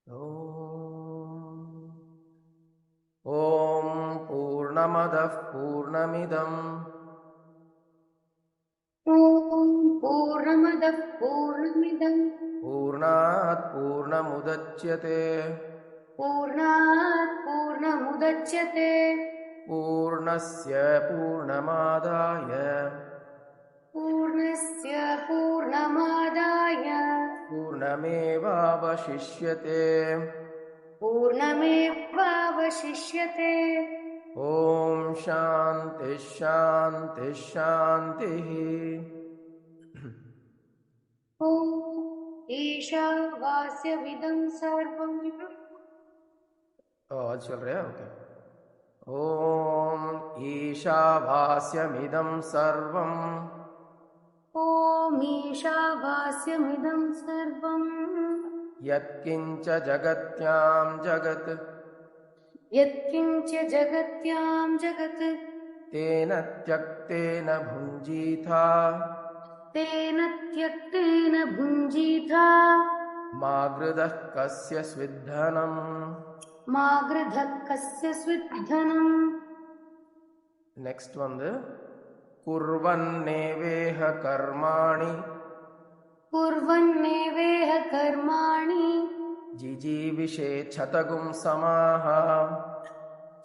ॐ पूर्णमदः पूर्णमिदं पूर्णात् पूर्णमुदच्यते पूर्णस्य पूर्णमादाय पूर्णमेवावशिष्यते ॐ शान्ति शान्ति शान्तिः। ईशावास्यमिदं सर्वम्। आज चल रहा है ओके। ॐ ईशावास्यमिदं सर्वम्। ॐ ईशावास्यमिदं सर्वम्। यत्किञ्च जगत्यां जगत् यत्किञ्च जगत्यां जगत् तेन त्यक्तेन भुञ्जीथा तेन त्यक्तेन भुञ्जीथा मा गृधः कस्य स्विद्धनम्। मा गृधः कस्य स्विद्धनम्। नेक्स्ट வந்து कुर्वन्नेवेह कर्माणि कुर्वन्नेवेह कर्माणि जिजीविषेच्छतगुं समाः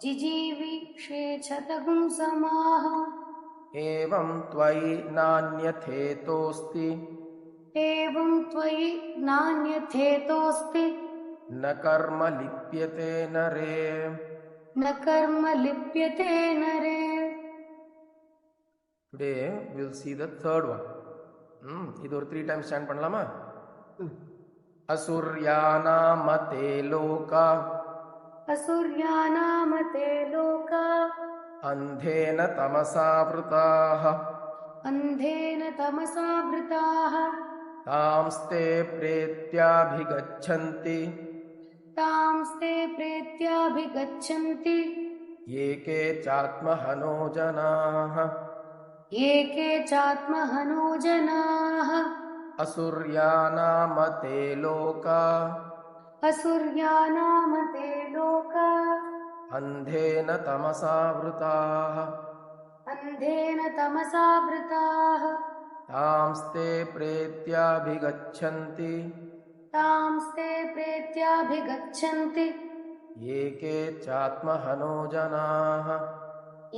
जिजीविषेच्छतगुं समाः। एवं त्वयि नान्यथेतोऽस्ति एवं त्वयि नान्यथेतोऽस्ति न कर्म लिप्यते नरे। न कर्म लिप्यते नरे। Today we will see the third one. இது ஒரு 3 times stand பண்ணலாமா? असुर्यानामते लोका असुर्यानामते लोका अन्धेन तमसावृताः अन्धेन तमसावृताः तांस्ते प्रेत्याभिगच्छन्ति तांस्ते प्रेत्याभिगच्छन्ति ये के चात्महनो जनाः ये के चात्महनो जनाः। असुर्यानामते लोका असुर्यानामते लोका अन्धेन तमसावृताः अन्धेन तमसावृताः तांस्ते प्रेत्याभिगच्छन्ति तांस्ते प्रेत्याभिगच्छन्ति ये के चात्महनो जनाः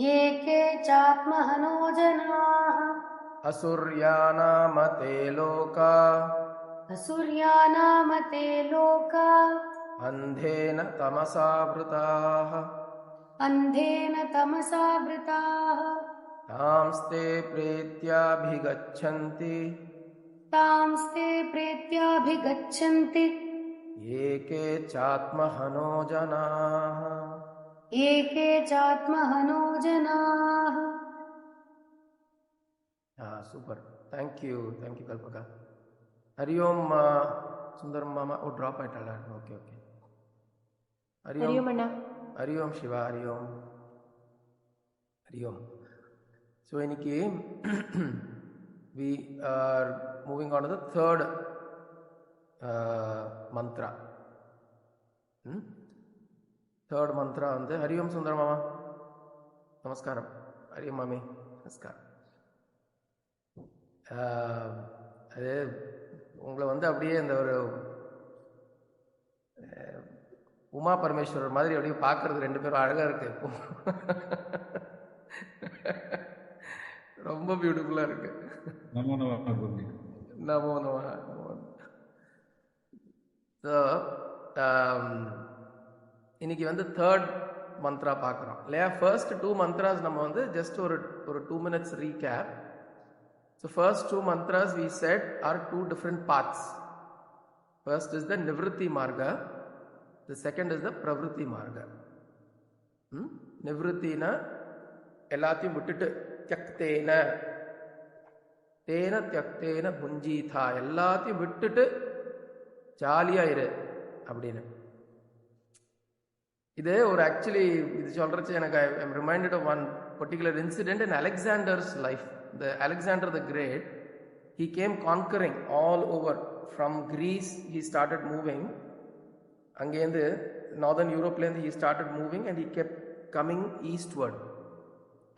ये के चात्महनो जनाः। असुर्यानामते लोका असुर्यानामते लोका अन्धेन तमसावृताः अन्धेन तमसावृताः तांस्ते प्रेत्याभिगच्छन्ति तांस्ते प्रेत्याभिगच्छन्ति ये के चात्महनो जनाः ये के चात्महनो जनाः। super, thank you Kalpaka. Hari Om Sundaram Mama. Oh, drop it. Okay. Hari Om Anna. Hari Om Shiva. Hari Om. So iniki we are moving on to the third mantra. Third mantra on the Hari Om Sundaram Mama. Namaskaram. Hari Om Mami. Namaskaram. அது உங்களை அப்படியே இந்த ஒரு உமா பரமேஸ்வரர் மாதிரி அப்படியே பார்க்கறது ரெண்டு பேரும் அழகா இருக்கு. இப்போ ரொம்ப பியூட்டிஃபுல்லா இருக்கு. நமோ நமோ. இன்னைக்கு தேர்ட் மந்த்ரா பார்க்குறோம் இல்லையா? ஃபர்ஸ்ட் 2 மந்த்ராஸ் நம்ம ஜஸ்ட் ஒரு 2 minutes recap. So first 2 mantras we said are 2 different paths. First is the Nivritti Marga, the second is the Pravritti Marga. Nivritti na ellathiyum vittittu tyaktena tena tyaktena bhunjitha ellathiyum vittittu jaliya iru அப்படினு. இது ஒரு actually இது சொல்றச்ச எனக்கு I am reminded of one particular incident in Alexander's life. Alexander the Great, he came conquering all over. From Greece he started moving அங்கேருந்து northern யூரோப்லேருந்து he started moving and he kept coming eastward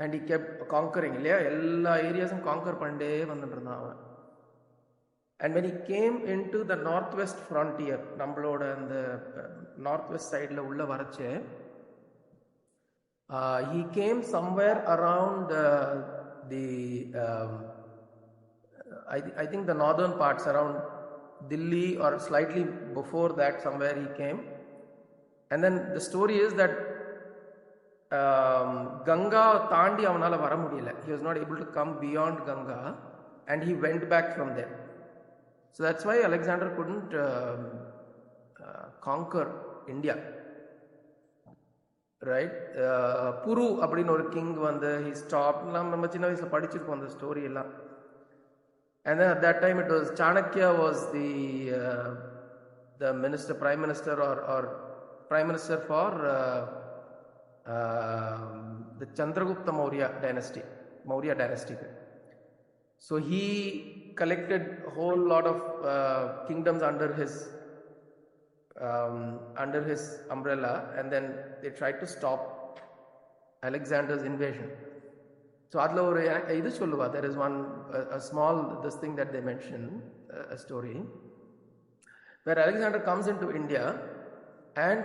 and he kept conquering இல்லையா, எல்லா ஏரியாஸும் conquer பண்ணிட்டே வந்துட்டு இருந்தான் அவன். And when he came into the northwest frontier, நம்மளோட அந்த northwest sideல உள்ள வரச்சு, he came somewhere around I think the northern parts around Delhi or slightly before that somewhere he came. And then the story is that Ganga தாண்டி அவனால வர முடியல. He was not able to come beyond Ganga and he went back from there. So that's why Alexander couldn't conquer India. Right? Puru அப்படின்னு ஒரு king வந்து he stopped. நம்ம சின்ன வயசுல படிச்சிருக்கோம் அந்த ஸ்டோரி எல்லாம். And then at that time it was Chanakya was the minister, prime minister or prime minister for the Chandragupta Maurya dynasty. So he collected a whole lot of kingdoms under his umbrella, and then they tried to stop Alexander's invasion. So adla oru idu solluva, there is one a small this thing that they mention, a story where Alexander comes into India and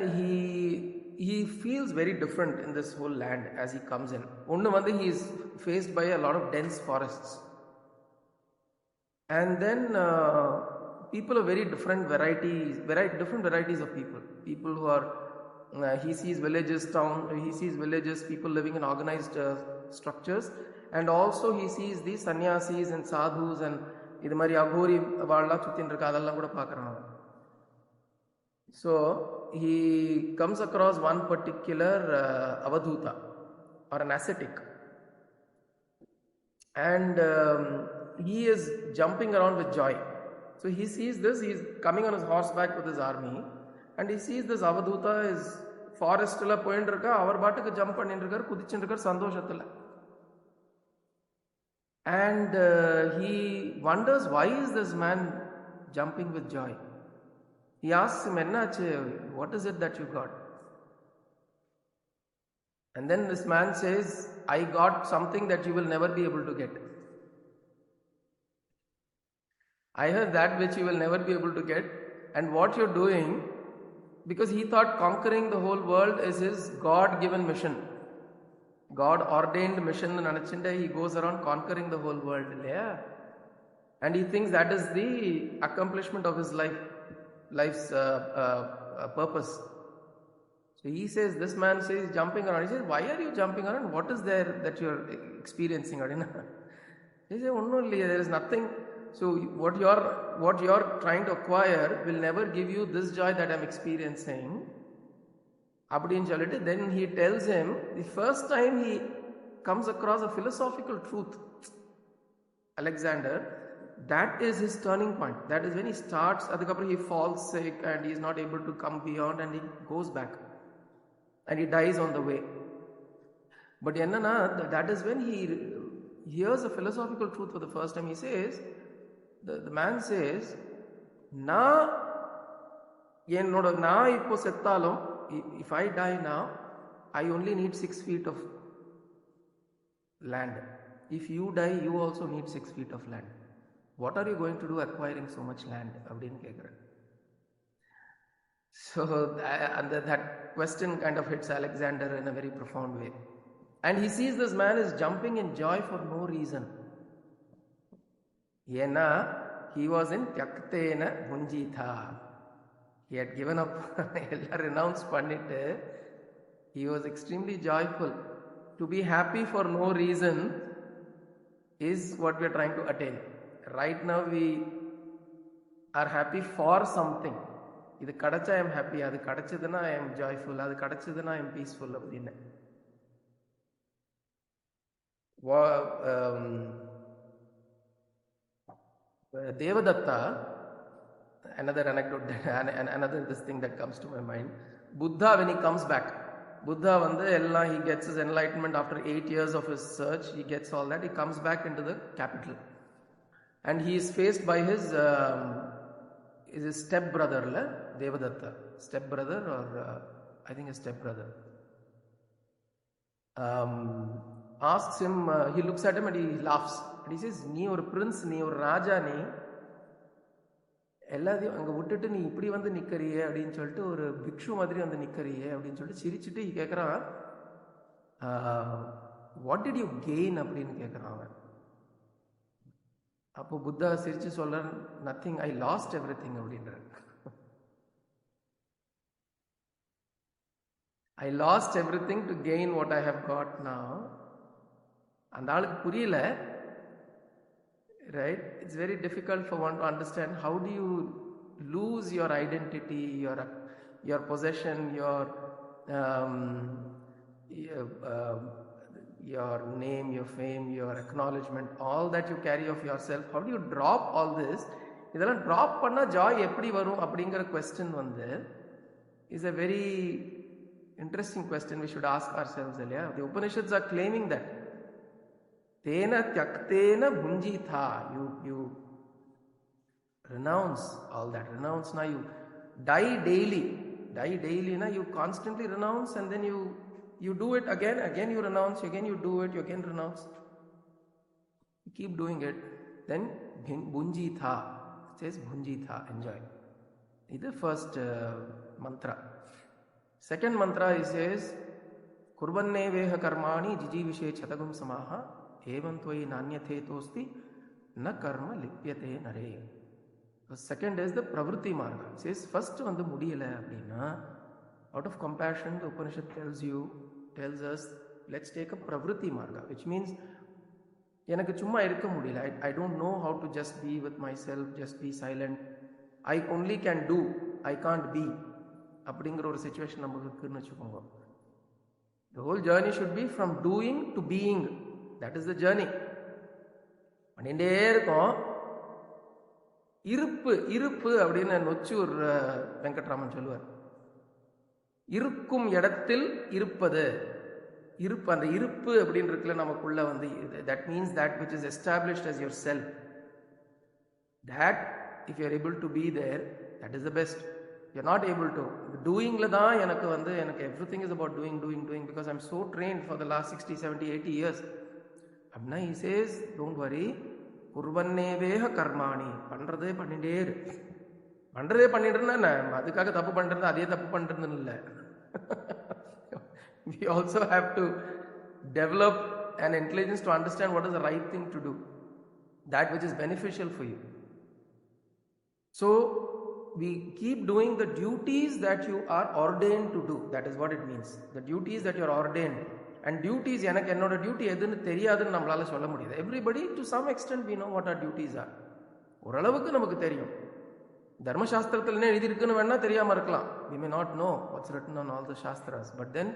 he feels very different in this whole land as he comes in. Onnu vandu he is faced by a lot of dense forests, and then people of very different varieties of people who are he sees villages, people living in organized structures, and also he sees these sannyasis and sadhus and idu mari aghori vaalla suttindrukka adella kuda paakran. So he comes across one particular avadhuta or an ascetic, and he is jumping around with joy. So he sees this, he is coming on his horseback with his army, and he sees this avadhuta is forest la poyindirukka, avar baattukku jump pannirukar, kudichindirukar sandoshathila. And he wonders, why is this man jumping with joy? He asks him, ennachu, what is it that you got? And then this man says, I got something that you will never be able to get. I heard that which you will never be able to get, and what you're doing, because he thought conquering the whole world is his God-given mission, God-ordained mission. He goes around conquering the whole world, yeah? And he thinks that is the accomplishment of his life's purpose. So he says, this man says, jumping around. He says, why are you jumping around? What is there that you're experiencing? He says, oh no, there is nothing. So what you're trying to acquire will never give you this joy that I'm experiencing. Then he tells him, the first time he comes across a philosophical truth, Alexander, that is his turning point. That is when he starts, he falls sick and he is not able to come beyond, and he goes back and he dies on the way. But that is when he hears a philosophical truth for the first time. He says, the man says, if I die now, I only need 6 feet of land. If you die, you also need 6 feet of land. What are you going to do acquiring so much land? So that question kind of hits Alexander in a very profound way. And he sees this man is jumping in joy for no reason. He was in Tyaktena Bhunjitha. He had given up, renounced pannittu. He was extremely joyful. To be happy for no reason is what we are trying to attain. Right now we are happy for something. Idu kadacha I am happy, adu kadachadana I am joyful, adu kadachadana I am peaceful appadina. Devadatta, another anecdote, another this thing that comes to my mind. Buddha, when he comes back, he gets his enlightenment after 8 years of his search. He gets all that. He comes back into the capital, and he is faced by his step brother, Devadatta, step brother or I think a step brother, asks him, he looks at him and he laughs and he says, நீ ஒரு Prince, நீ ஒரு ராஜா, நீ எல்லாத்தையும் அங்கே விட்டுட்டு நீ இப்படி வந்து நிற்கிறியே அப்படின்னு சொல்லிட்டு, ஒரு பிக்ஷு மாதிரி வந்து நிற்கிறியே அப்படின்னு சொல்லிட்டு சிரிச்சுட்டு கேட்குறான், வாட் டிட் யூ கெயின் அப்படின்னு கேட்குறான் அவன். அப்போ புத்தா சிரிச்சு சொல்ற, நத்திங், ஐ லாஸ்ட் எவ்ரி திங் அப்படின்ற. I lost everything to gain what I have got now. அந்த ஆளுக்கு புரியல, right? It's very difficult for one to understand how do you lose your identity, your possession, your name, your fame, your acknowledgement, all that you carry of yourself. How do you drop all this? இதெல்லாம் drop பண்ணா joy எப்படி வரும் அப்படிங்கிற question வந்து is a very interesting question we should ask ourselves. The Upanishads are claiming that tena tyaktena bhunjitha, you renounce all that. Renounce na, you die daily na, you constantly renounce and then you do it again you renounce, again you do it, you again renounce, you keep doing it, then bhunjitha, it says bhunjitha, enjoy. This is the first mantra. Second mantra, he says, kurbanne veha karmani jijivishe chatagum samaha evam tvai nanyathe tosti na karma lipyate nare. The second is the pravritti marga. He says, first vandu mudiyala appadina, out of compassion the Upanishad tells us, let's take a pravritti marga, which means எனக்கு சும்மா இருக்க முடியல, I don't know how to just be with myself, just be silent, I only can do, I can't be அப்படிங்கிற ஒரு situation நமக்கு இருக்குன்னு வச்சுக்கோங்க. The whole journey should be from doing to being. That is the journey. பண்ணிட்டே இருக்கோம். இருப்பு அப்படின்னு நொச்சூர் வெங்கட்ராமன் சொல்லுவார், இருக்கும் இடத்தில் இருப்பது. அந்த இருப்பு அப்படின்னு இருக்குல்ல நமக்குள்ள வந்து, that means that which is established as yourself. That if you are able to be there, that is the best. You're not able to. Doingla da எனக்கு everything is about doing because I'm so trained for the last 60, 70, 80 years. Abna he says, don't worry, kurvanneveha karmani, பண்றதே பண்ணிட்டே இரு. பண்றதே பண்ணிட்டுனா அதுக்காக தப்பு பண்றது அதே தப்பு பண்றதுன்னு இல்லை. We also have to develop an intelligence to understand what is the right thing to do, that which is beneficial for you. So we keep doing the duties that you are ordained to do. That is what it means. The duties that you are ordained. And duties, எனக்கு என்னோட duty எதுன்னு தெரியாதுன்னு நம்மளால சொல்ல முடியாது. Everybody to some extent we know what our duties are. ஓரளவுக்கு நமக்கு தெரியும். தர்மசாஸ்திரத்தில் என்ன எழுதியிருக்குன்னு வேணா தெரியாம இருக்கலாம். We may not know what's written on all the shastras, but then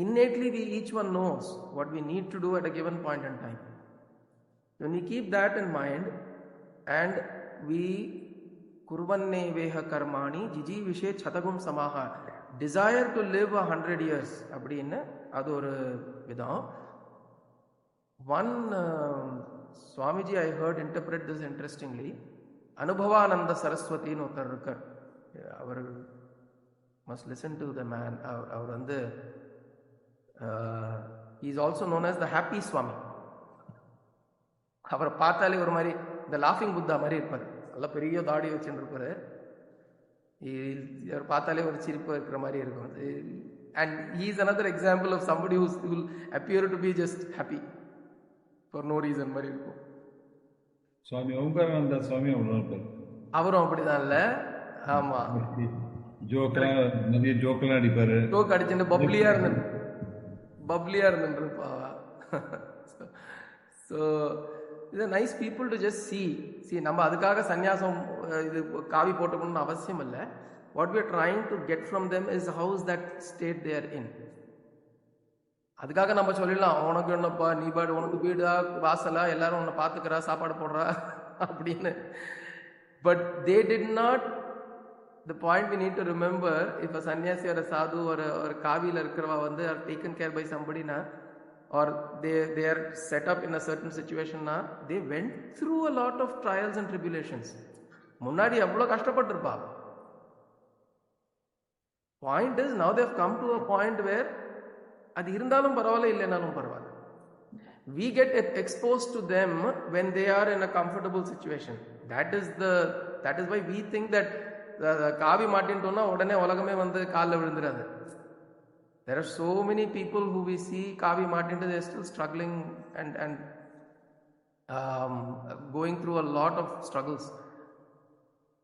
innately each one knows what we need to do at a given point in time. When we keep that in mind and we kurvanne veha karmani jijivishe chatagum samaha, desire to live 100 years அப்படின்னா அது ஒரு விதம். One Swamiji I heard interpret this interestingly. Anubhavananda Saraswati னு ஒருத்தர் இருக்கார். அவர் must listen to the man. அவர் வந்து he is also known as the happy Swami. அவரை பார்த்தாலே ஒரு மாதிரி இந்த லாஃபிங் புத்தா மாதிரி இருப்பார். நல்ல பெரிய தாடி வச்சுட்டு இருப்பாரு. அவர் பார்த்தாலே ஒரு சிரிப்பு இருக்கிற மாதிரி இருக்கும். And he is another example of somebody who will appear to be just happy for no reason மாதிரி இருக்கும். சுவாமி ஓம்காரானந்த சுவாமி அவரும் அப்படிதான் இல்ல? ஆமா, நிறைய ஜோக்கெல்லாம் அடிப்பாரு. ஜோக் அடிச்சுட்டு பப்ளியா இருந்துருப்பா. So these are nice people to just see. நம்ம அதுக்காக சந்நியாசம் இது காவி போட்டுக்கணும்னு அவசியம் இல்லை. What we are trying to get from them is how is that state they are in. அதுக்காக நம்ம சொல்லிடலாம், உனக்கு என்னப்பா நீ பாடு, உனக்கு வீடா வாசலா எல்லாரும் உன்னை பார்த்துக்கிறா சாப்பாடு போடுறா அப்படின்னு. But they did not. The point we need to remember, if a sannyasi or a sadhu or a kavila இருக்கிறவா வந்து are taken care by somebody na, or they are set up in a certain situation na, they went through a lot of trials and tribulations. முன்னாடி எவ்வளோ கஷ்டப்பட்டிருப்பா. Point is, now they have come to a point where adi irundalum paravailla illenalum paravailla. We get exposed to them when they are in a comfortable situation. That is why we think that காவி மாட்டின்ட்டோம்னா உடனே உலகமே வந்து காலில் விழுந்துடாது. There are so many people who we see kavi matindu, they are still struggling and going through a lot of struggles.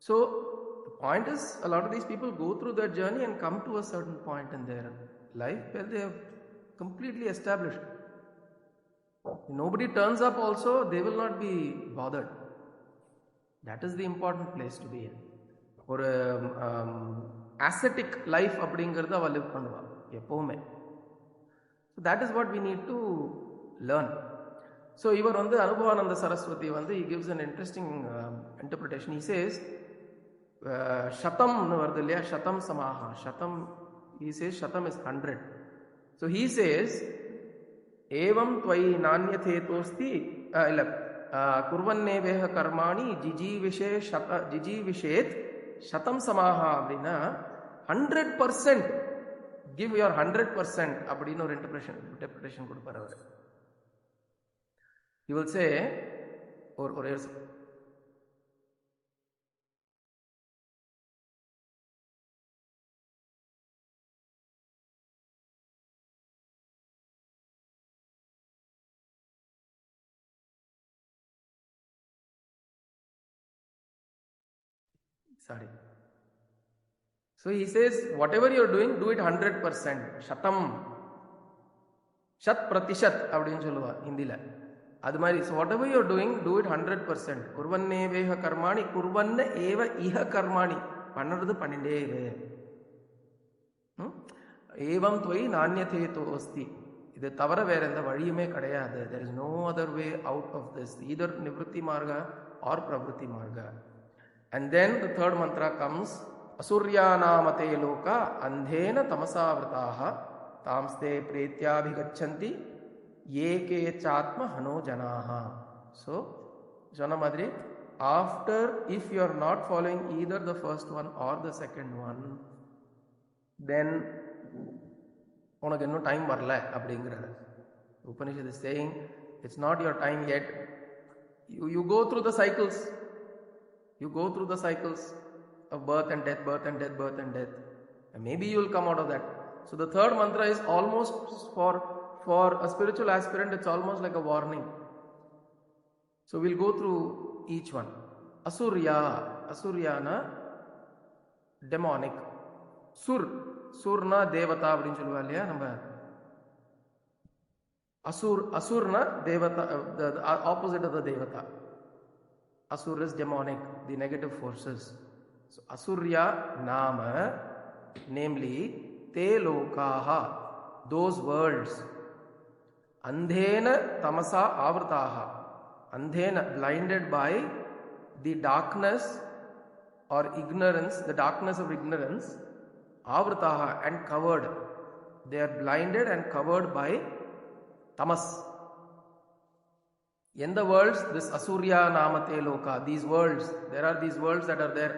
So the point is, a lot of these people go through their journey and come to a certain point in their life where they have completely established. If nobody turns up also, they will not be bothered. That is the important place to be in. ஒரு ascetic life அப்படிங்கிறது அவ live பண்ணுவா எப்பவுமே. So that is what we need to learn. So இவர் வந்து அனுபவானந்த சரஸ்வதி வந்து he gives an interesting interpretation. He says shatamnu வருது இல்லையா, shatam samaha, shatam, he says shatam is 100. So he says evam tvai nanyathetosthi illa kurvanneveha karmani jijivishet shatam samaha அப்படின்னா 100%, give your 100% அப்படின்னு ஒரு interpretation கொடுப்பார் அவர். He will say ஒரு sorry. So he says, whatever you are doing, do it 100%. Shatam, shat pratishat அப்படின்னு சொல்லுவா ஹிந்தில. அது மாதிரி, so whatever you are doing, do it 100%. kurvanneveha karmani kurvanna eva iha karmani, பண்ணுறது பண்ணிட்டே இரு. ஏவம் துவை நானியதேதோ அஸ்தி, இது தவிர வேற எந்த வழியுமே கிடையாது. There is no other way out of this, either nivritti marga or pravritti marga. And then the third mantra comes, asuryanamate loka andhena tamasavrataha tamste pretyabhigachanti yeke chatma hano janaha. So Jana Madri, after, if you are not following either the first one or the second one, then உனக்கு இன்னும் time வரல அப்படிங்கிறாரு. Upanishad is saying it's not your time yet. You go through the cycles. You go through the cycles of birth and death, birth and death, birth and death, and maybe you will come out of that. So the third mantra is almost for a spiritual aspirant, it's almost like a warning. So we'll go through each one. Asuryana demonic. Surna devata அப்படினு சொல்லுவா இல்லையா நம்ம. Asurna devata, the opposite of the devata. Asur is demonic, the negative forces. So Asurya Nama, namely te lokaha, those worlds. Andhena tamasa avrataha, andhena, blinded by the darkness or ignorance, the darkness of ignorance, avrataha, and covered. They are blinded and covered by tamas. In the worlds, this Asurya Namate Loka, these worlds, there are these worlds that are there,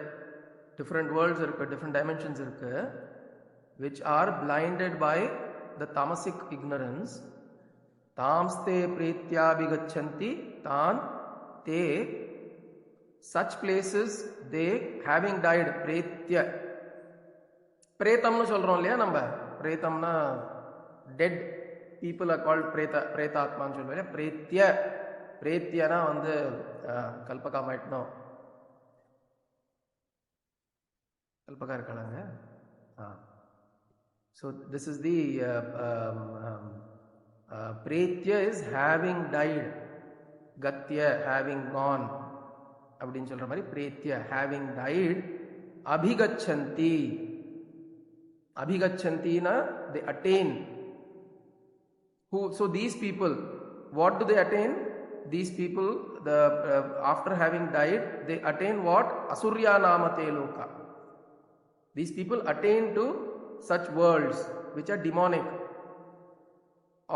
different worlds, different dimensions, which are blinded by the tamasic ignorance. Tamste pretyabhigachanti, tan te, such places they, having died, pretya. Pretamnu சொல்றோம் இல்லையா நம்ம, pretamna dead people are called pretatman சொல்லுவாங்க. pretya, பிரேத்தியனா வந்து கல்பகா மாட்டணும். கல்பகா இருக்கலாங்க. So this is the pretya is having died, gatya having gone அப்படின்னு சொல்ற மாதிரி pretya having died. Abhigachanti, abhigachantina, they attain. Who? So these people, what do they attain? These people, after having died, they attain what? Asurya Namate Loka. These people attain to such worlds which are demonic,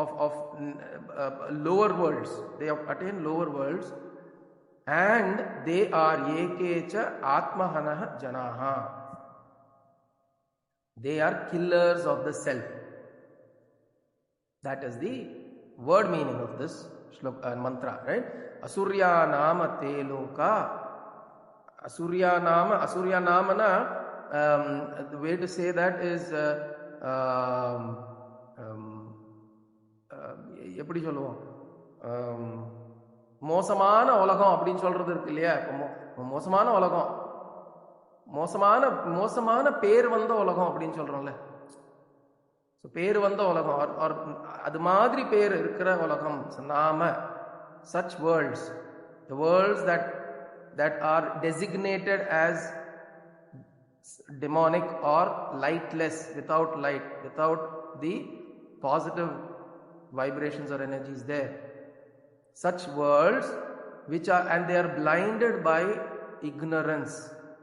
of lower worlds. They attain lower worlds, and they are yekecha atmahanaha janaha. They are killers of the self. That is the word meaning of this mantra, right? Asurya nama te loka. Asurya nama na, the way to say that is எப்படி சொல்லுவோம், மோசமான உலகம் அப்படின்னு சொல்றது இருக்கு இல்லையா? மோசமான உலகம், மோசமான பேர் வந்த உலகம் அப்படின்னு சொல்றோம்ல. பேர் வந்த உலகம், அது மாதிரி பேர் இருக்கிற உலகம், நாம, such worlds, the worlds that are designated as demonic or lightless, without light, without the positive vibrations or energies there. Such worlds which are, and they are blinded by ignorance.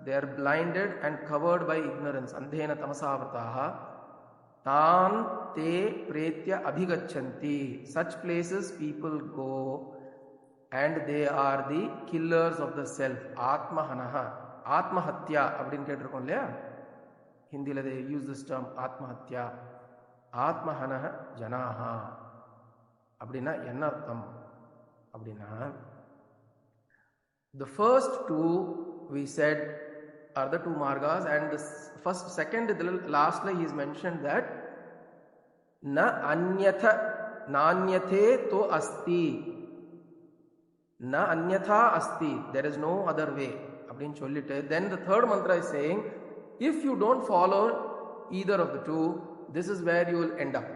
They are blinded and covered by ignorance. Andhena tamasavrataha tan te pretya abhigachanti. Such places people go and they are the killers of the self. Atmahanaha, atmahatya அப்படினு கேட்டிருக்கோம் இல்லையா? ஹிந்தில they use this term atmahatya. Atmahanaha janaha அப்படின்னா என்ன அர்த்தம் அப்படின்னா, the first two we said are the two margas, and the second, lastly he is mentioned that na anyatha nanyathe to asti, na anyatha asti, there is no other way அப்படினு சொல்லிட்டு, then the third mantra is saying, if you don't follow either of the two, this is where you will end up.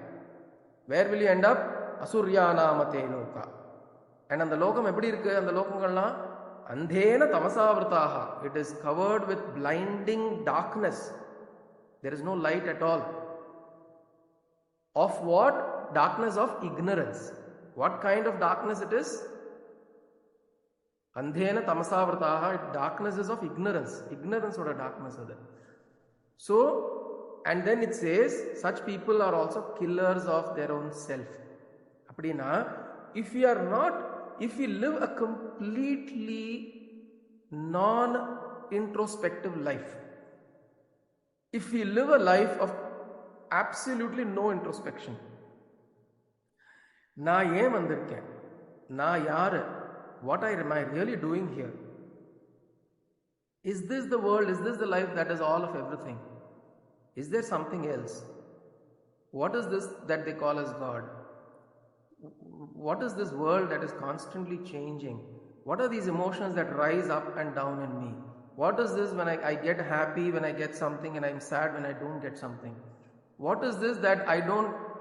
Where will you end up? Asurya namate loka. And அந்த லோகம் எப்படி இருக்கு? அந்த லோகங்கள்லாம் andhena tamasavrataha, it is covered with blinding darkness. There is no light at all. Of what? Darkness of ignorance. What kind of darkness it is? Andhena tamasavrataha, darkness is of ignorance. Ignorance or a darkness of that. So, and then it says, such people are also killers of their own self. அப்படின்னா, if we live a completely non-introspective life, if we live a life of absolutely no introspection, நான் ஏன் வந்திருக்கேன், நான் யாரு, what am I really doing here, is this the world, is this the life that is all of everything, is there something else, what is this that they call as God, what is this world that is constantly changing, what are these emotions that rise up and down in me, what is this when I get happy when I get something and I'm sad when I don't get something, what is this that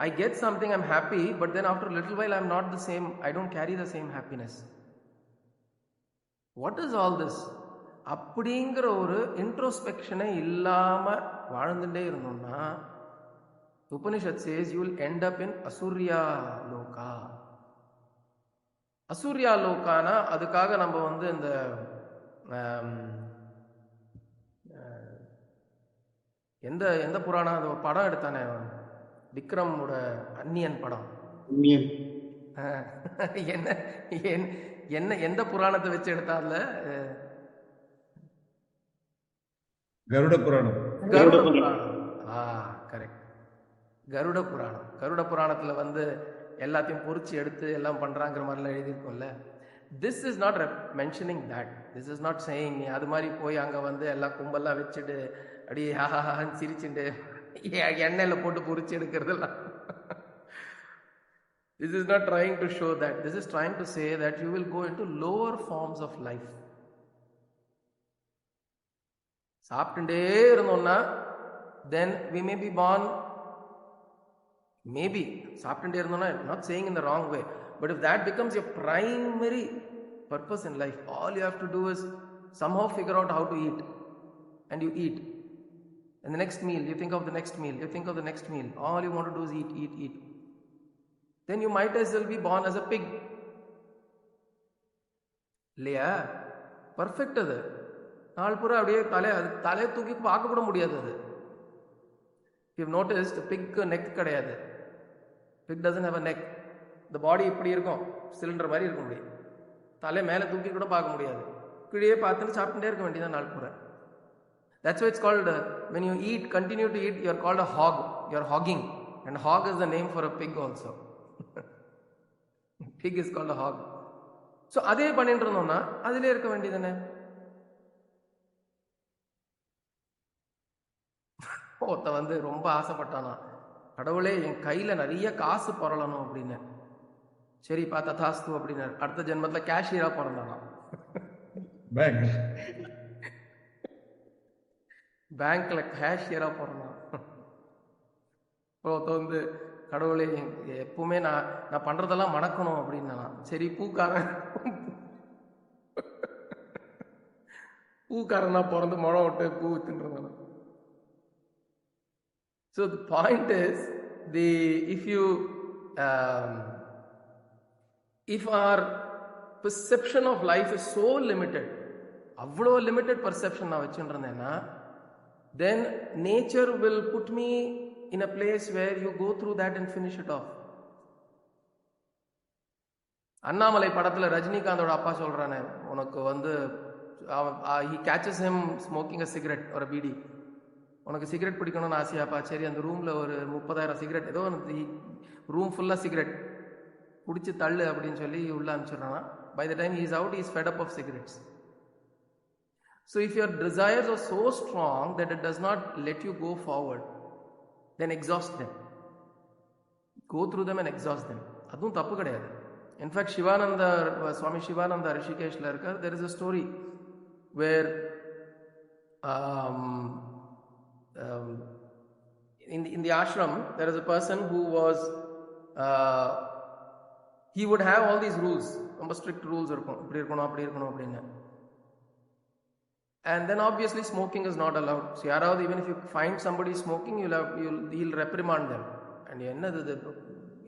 I get something, I'm happy, but then after a little while I'm not the same, I don't carry the same happiness, what is all this? அப்படிங்கிற ஒரு இன்ட்ரோஸ்பெக்ஷனே இல்லாம வாழ்ந்துட்டே இருந்தோம்னா, Upanishad says you will end up in Asurya Loka. Asurya Lokana, அதுக்காக நம்ம வந்து இந்த எந்த புராணம், அது ஒரு படம் எடுத்தானே விக்ரமோட அந்நியன் படம், என்ன எந்த புராணத்தை வச்சு எடுத்தார்ல? கருட புராணம். கரெக்ட், கருட புராணம். கருட புராணத்துல வந்து எல்லாத்தையும் பொறிச்சு எடுத்து எல்லாம் பண்றாங்கிற மாதிரிலாம் எழுதியிருக்கோம்ல. This is not mentioning that. This is not saying நீ அது மாதிரி போய் அங்க வந்து எல்லாம் கும்பெல்லாம் வச்சுட்டு அப்படியே ஹாஹான்னு சிரிச்சுட்டு எண்ணெயில போட்டு பொறிச்சு எடுக்கிறதெல்லாம். This is not trying to show that. This is trying to say that you will go into lower forms of life. சாப்பிட்டுட்டே இருந்தோம்னா then we may be born, maybe சாப்பிட்டுட்டே இருந்தோம்னா, not saying in the wrong way, but if that becomes your primary purpose in life, all you have to do is somehow figure out how to eat, and you eat, and the next meal you think of the next meal, you think of the next meal, all you want to do is eat, then you might as well be born as a pig. இல்லையா? Perfect. அது நாள் பூரா அப்படியே தலையை தூக்கி பார்க்க கூட முடியாது. அது you've noticed, pig neck கிடையாது. Pig doesn't have a neck. The body இப்படி இருக்கும், சிலிண்டர் மாதிரி இருக்க முடியும். தலை மேலே தூக்கி கூட பார்க்க முடியாது. கீழே பார்த்துட்டு சாப்பிட்டுட்டே இருக்க வேண்டியதான் நாள் பூரா. That's why it's called, when you eat, continue to eat, you're called a hog. You're hogging. And hog is the name for a pig also. Pig is called a hog. So, அதே பண்ணிட்டு இருந்தோம்னா அதிலே இருக்க வேண்டியதுதானே. ஒருத்த வந்து ரொம்ப ஆசைப்பட்டானா, கடவுளே என் கையில நிறைய காசு பொறளணும் அப்படின்னு. சரிப்பா ததாஸ்து அப்படின்னாரு. அடுத்த ஜென்மத்துல கேஷியரா பிறந்தானா. பேங்க்ல கேஷியரா பிறந்தான். ஒருத்த வந்து கடவுளே எப்பவுமே நான் பண்றதெல்லாம் மணக்கணும் அப்படின்னா, சரி பூக்காரனா பிறந்து முழம் விட்டு பூ வித்துன்றான். So the point is, if our perception of life is so limited, avlo limited perception na vechindrena, then nature will put me in a place where you go through that and finish it off. Annamalai படத்துல ரஜினிகாந்தோட அப்பா சொல்றானே, உனக்கு வந்து he catches him smoking a cigarette or a beedi. உனக்கு cigarette பிடிக்கணும்னு ஆசையாப்பா, சரி அந்த ரூம்ல ஒரு 30,000 சிகரெட், ஏதோ ரூம் ஃபுல்லா சிகரெட் பிடிச்சி தள்ளு அப்படின்னு சொல்லி உள்ள அனுப்பிச்சிடுறானா. By the time he is out, he is fed up of cigarettes. So if your desires are so strong that it does not let you go forward, then exhaust them. Go through them and exhaust them. அதுவும் தப்பு கிடையாது. In fact, Swami Shivananda Rishikeshla irukar, there is a story where in the ashram there is a person who was he would have all these rules, ரொம்ப strict rules இருக்கும், இப்படி இருக்கணும் அப்படி இருக்கணும் அப்படின்னு. And then obviously smoking is not allowed. So யாராவது, even if you find somebody smoking, he'll reprimand them. And என்னது இது,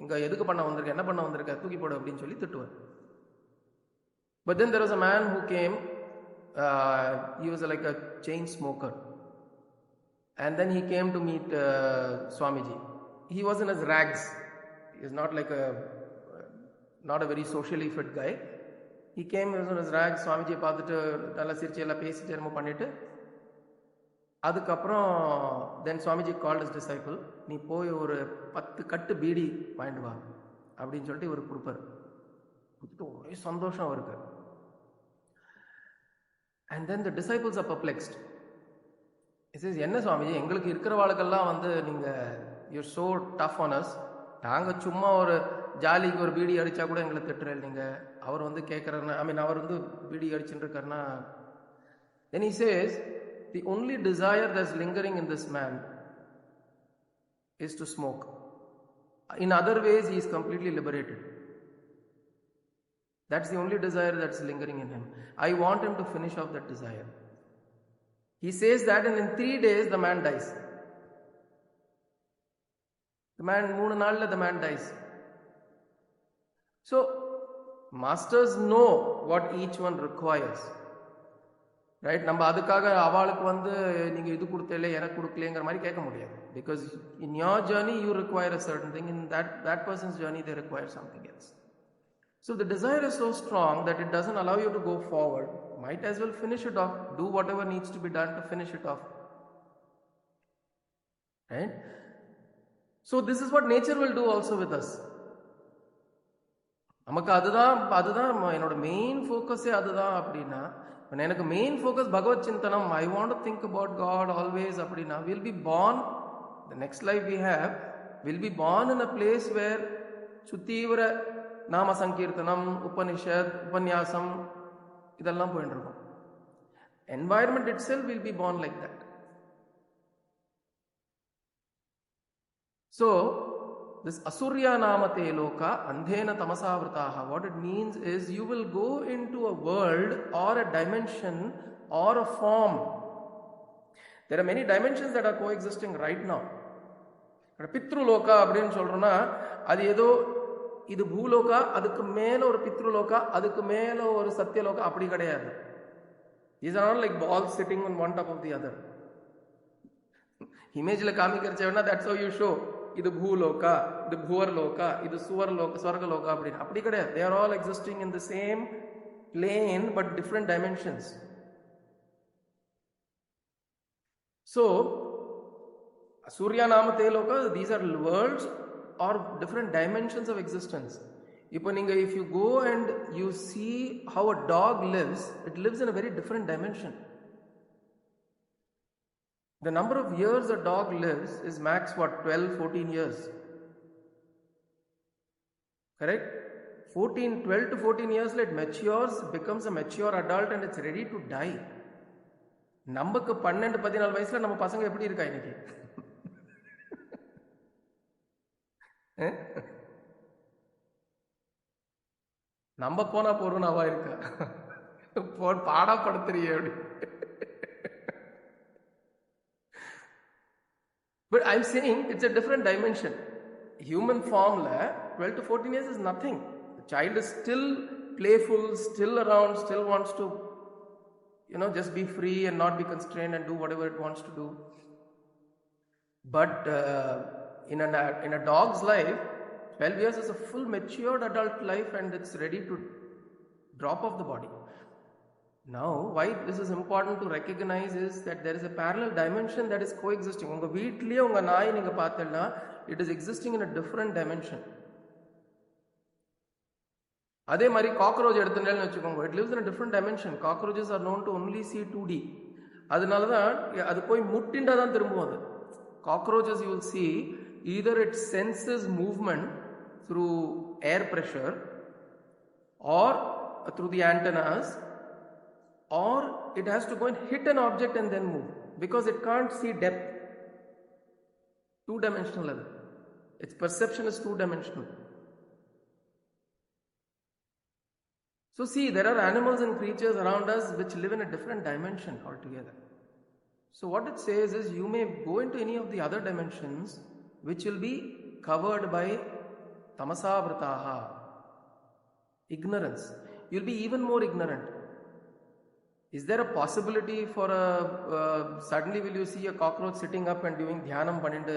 இங்க எதுக்கு பண்ண வந்திருக்க, என்ன பண்ண வந்திருக்க, தூக்கி போடு அப்படின்னு சொல்லி திட்டுவார். But then there was a man who came, he was like a chain smoker. And then he came to meet Swamiji. He was in his rags. He is not a very socially fit guy. He came in his rags. Swamiji பார்த்துட்டு நல்லா சிரிச்சு எல்லாம் பேசிட்டு என்னமோ பண்ணிட்டு, அதுக்கப்புறம் then Swamiji called his disciple, நீ போய் ஒரு 10 கட்டு பீடி வாங்கிட்டு வா அப்படின்னு சொல்லிட்டு இவர் கொடுப்பார். ஒரே சந்தோஷம் அவருக்கு. And then the disciples are perplexed. He says, என்ன சுவாமிஜி, எங்களுக்கு இருக்கிறவாளுக்கெல்லாம் வந்து நீங்க you're so tough on us, நாங்க சும்மா ஒரு ஜாலிக்கு ஒரு பீடி அடிச்சா கூட எங்களை திட்டுறேன் நீங்க, அவர் வந்து கேட்கறாருன்னா, அவர் வந்து பீடி அடிச்சுட்டு இருக்காருன்னா. Then he says, the only desire that's lingering in this man is to smoke. In other ways he is completely liberated. That's the only desire that's lingering in him. I want him to finish off that desire. He says that, and in 3 days the man dies. The man, 3 நாள்ல the man dies. So masters know what each one requires, right? நம்ம அதுக்காக அவளுக்கு வந்து நீங்க இது கொடுத்தே எனக்கு கொடுக்கலங்கிற மாதிரி கேட்க முடியாது. Because in your journey you require a certain thing, in that person's journey they require something else. So the desire is so strong that it doesn't allow you to go forward. Might as well finish it off. Do whatever needs to be done to finish it off. Right? So this is what nature will do also with us. நமக்கு அதுதான் என்னோட main ஃபோக்கஸே அதுதான். அப்படின்னா எனக்கு main focus பகவத் சிந்தனம், I want to think about God always அப்படின்னா, will be born, the next life we have will be born in a place where சுத்தீவிர நாம சங்கீர்த்தனம், உபனிஷத், உபன்யாசம் இதெல்லாம் போயிட்டு இருக்கும். Environment itself will be born like that. So this asurya namate loka andhena tamasavritaha, what it means is you will go into a world or a dimension or a form. There are many dimensions that are coexisting right now. pitru loka அப்படினு சொல்றோம்னா, அது ஏதோ இது பூலோகா, அதுக்கு மேல ஒரு பித்ரு லோகா, அதுக்கு மேல ஒரு சத்திய லோகா, அப்படி கிடையாது. These are not like balls sitting on one top of the other. இமேஜ்ல காமிக்கிறச்சேன்னா that's how you show. இது பூலோகா, இது புவர் லோகா, இது ஸ்வர்க லோகா அப்படின்னு அப்படி கிடையாது. They are all existing in the same plane but different dimensions. So, Surya Namate Loka, these are worlds or different dimensions of existence. If you go and you see how a dog lives, it lives in a very different dimension. The number of years a dog lives is max 12, 14 years. Correct? 12 to 14 years it matures, becomes a mature adult and it's ready to die. நமக்கு 12-14 வயசுல நம்ம பசங்க எப்படி இருக்கா இன்னைக்கு? நம்ம போனா போறோம் அவா இருக்கா பாடப்படுத்துறியே அப்படி. But I'm saying it's a different dimension. Human form 12 to 14 years is nothing. The child is still playful, still around, still wants to just be free and not be constrained and do whatever it wants to do. But in a dog's life, 12 years is a full matured adult life and it's ready to drop off the body. Now, why this is important to recognize is that there is a parallel dimension that is coexisting. Unga veetliye unga naai neenga paathalla, it is existing in a different dimension. அதே மாதிரி cockroach எடுத்துட்டேன்னு வச்சுக்கோங்க, it lives in a different dimension. Cockroaches are known to only see 2D. அதனால தான் அது போய் முட்டிண்டா தான் திரும்பும் அது. Cockroaches you will see either it senses movement through air pressure or through the antennas, or it has to go and hit an object and then move because it can't see depth. Two-dimensional level. Its perception is two-dimensional. So see, there are animals and creatures around us which live in a different dimension altogether. So what it says is you may go into any of the other dimensions which will be covered by tamasavrataha, ignorance. You'll be even more ignorant. Is there a possibility for suddenly will you see a cockroach sitting up and doing dhyanam panninde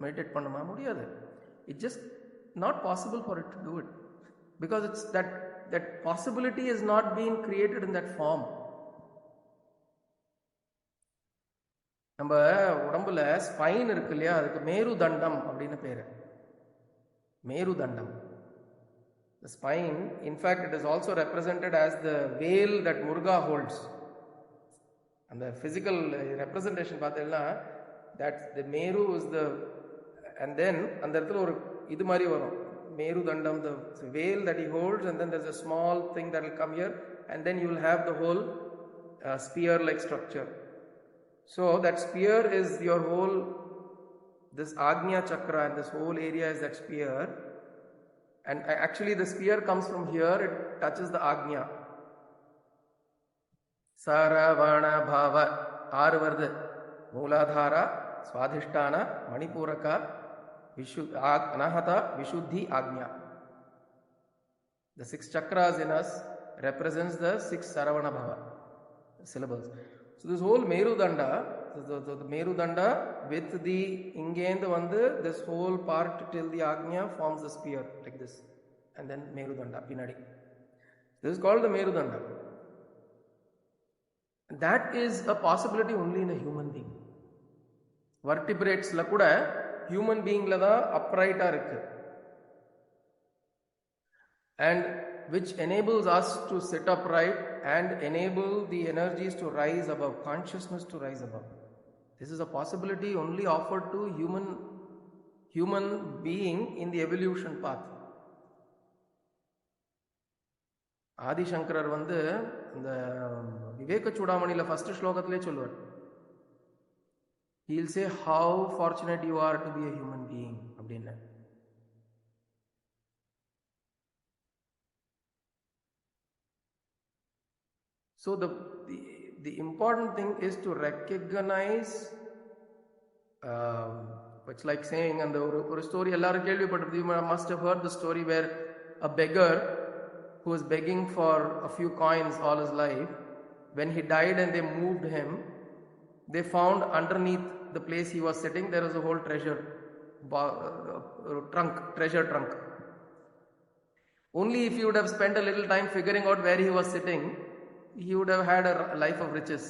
meditate pannuma mudiyadhu? It's just not possible for it to do it because it's that possibility is not being created in that form. நம்ம உடம்புல spine இருக்கு இல்லையா, அதுக்கு மேருதண்டம் அப்படின்னு பேரு. மேருதண்டம். The spine, in fact, it is also represented as the veil that Muruga holds. And the physical representation பார்த்தீங்கன்னா, that the Meru is the, and then அந்த இடத்துல ஒரு இது மாதிரி வரும், Merudandam, the veil that he holds, and then there's a small thing that will come here, and then you will have the whole spear-like structure. So that spear is your whole, this Agnya Chakra, and this whole area is that spear. And actually the spear comes from here, it touches the Agnya. Saravana Bhava, Arvarda, Mooladhara, Swadhishtana, Manipuraka, Anahata, Vishuddhi, Agnya. The 6 chakras in us represents the 6 Saravana Bhava syllables. So this whole Merudanda, the Merudanda with the Ingendu vandu, this whole part till the Agnya forms the spear like this, and then Merudanda pinadi. This is called the Merudanda. That is a possibility only in a human being. Vertebrates la kuda human being la da upright ah irukku, and which enables us to sit upright and enable the energies to rise above, consciousness to rise above. This is a possibility only offered to human being in the evolution path. Adi Shankarar vandu the Viveka Chudamanila first shlokathile solluvar, he will say how fortunate you are to be a human being அப்படின்னா. So the important thing is to recognize, it's like saying, and the story ellarum kelvipattu, you must have heard the story where a beggar who was begging for a few coins all his life, when he died and they moved him, they found underneath the place he was sitting there was a whole treasure trunk. Only if you would have spent a little time figuring out where he was sitting, he would have had a life of riches.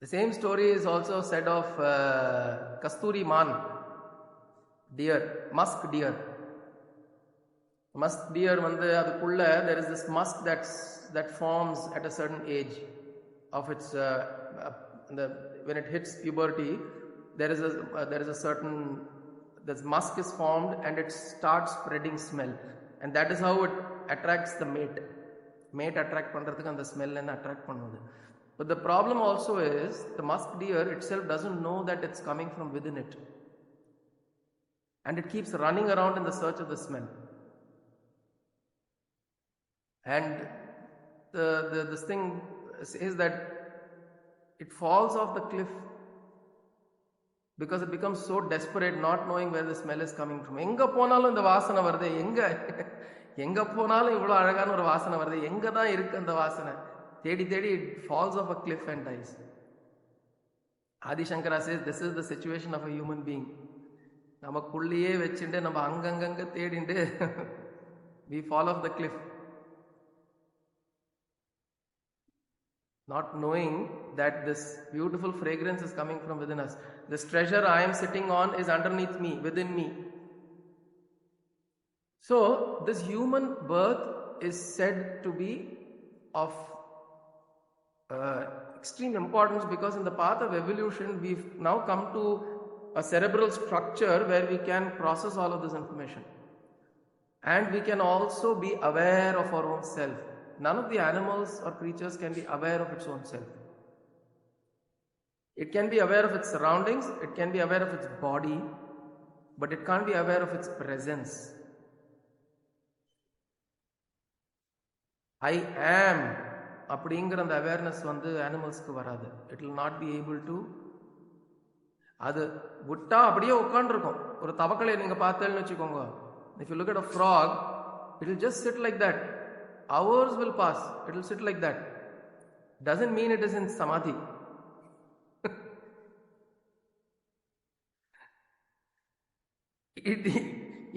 The same story is also said of Kasturi Man, deer, musk deer. Musk deer, there is this musk that forms at a certain age of its when it hits puberty. There is a certain, this musk is formed and it starts spreading smell, and that is how it attracts the mate. Mate attract பண்றதுக்கு அந்த smell and attract பண்ணுது. But the problem also is the musk deer itself doesn't know that it's coming from within it, and it keeps running around in the search of the smell. And this thing is that it falls off the cliff because it becomes so desperate, not knowing where the smell is coming from. எங்க போனாலும் இந்த வாசனை வருது, எங்க போனாலும் இவ்வளவு அழகான ஒரு வாசனை வருது, எங்க தான் இருக்கு அந்த வாசனை, தேடி தேடி it falls off a cliff and dies. Adi Shankara says this is the situation of a human being. நமக்குள்ளேயே வச்சுட்டு நம்ம அங்கங்க தேடிட்டு we fall off the cliff, not knowing that this beautiful fragrance is coming from within us. This treasure I am sitting on is underneath me, within me. So this human birth is said to be of extreme importance, because in the path of evolution we've now come to a cerebral structure where we can process all of this information, and we can also be aware of our own self. None of the animals or creatures can be aware of its own self. It can be aware of its surroundings, it can be aware of its body, but it can't be aware of its presence. I am அப்படிங்கிற அந்த awareness அனிமல்ஸ்க்கு வராது. It will not be able to. அது விட்டா அப்படியே உட்காந்துருக்கும். ஒரு தவக்கலையை நீங்க பார்த்தேன்னு வச்சுக்கோங்க, if you look at a frog, it will just sit like that. Hours will pass, it will sit like that. Doesn't mean it is in samadhi.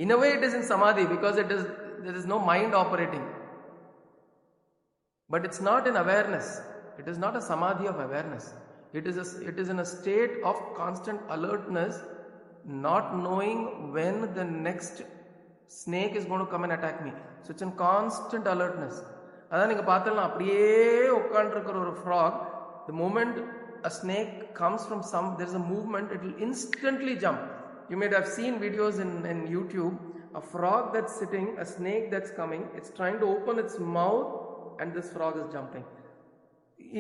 In a way it is in samadhi because there is no mind operating. But it's not in awareness. It is not a samadhi of awareness. It is in a state of constant alertness, not knowing when the next snake is going to come and attack me. So it's in constant alertness. அதான் நீங்க பார்த்தலாம், அப்படியே உட்கார்ந்திருக்கிற ஒரு frog, the moment a snake comes from there is a movement, it will instantly jump. You may have seen videos in YouTube, a frog that's sitting, a snake that's coming, it's trying to open its mouth and this frog is jumping.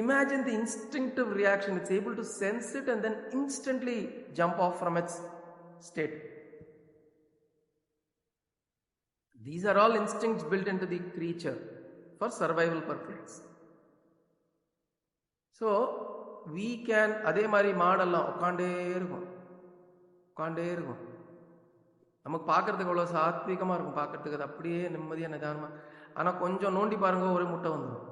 Imagine the instinctive reaction. It's able to sense it and then instantly jump off from its state. These are all instincts built into the creature for survival purposes. So we can, அதே மாதிரி மாடெல்லாம் உட்காண்டே இருக்கும். நமக்கு பார்க்கறதுக்கு அவ்வளோ சாத்விகமாக இருக்கும், பார்க்கறதுக்கு அது அப்படியே நிம்மதியாக நிதானமாக. ஆனால் கொஞ்சம் நோண்டி பாருங்க, ஒரு முட்டை வந்துடும்.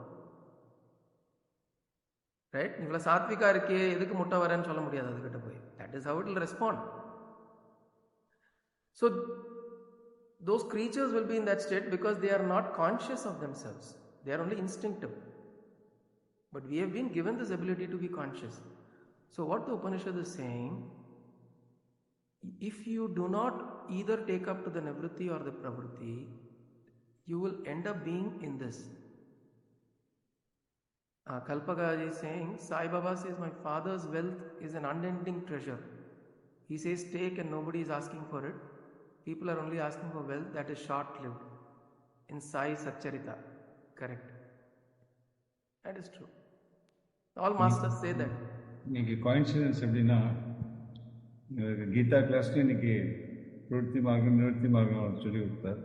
ரைட்? இவ்வளோ சாத்விகா இருக்கே, எதுக்கு முட்டை வரேன்னு சொல்ல முடியாது அதுக்கிட்ட போய். That is how it will respond. So those creatures will be in that state because they are not conscious of themselves. They are only instinctive. But we have been given this ability to be conscious. So what the Upanishad is saying, if you do not either take up to the nivritti or the pravritti, you will end up being in this. Kalpagaji is saying, Sai Baba says, my father's wealth is an unending treasure. He says, take, and nobody is asking for it. People are only asking for wealth that is short-lived. In Sai Satcharita. Correct. That is true. All masters say that. இன்னைக்கு coincidence எப்படின்னா, கீதா கிளாஸ்ல இன்னைக்கு பிரவೃತ್ತಿ மார்க்கம் நிவೃತ್ತಿ மார்க்கம் சொல்லி கொடுத்தார்.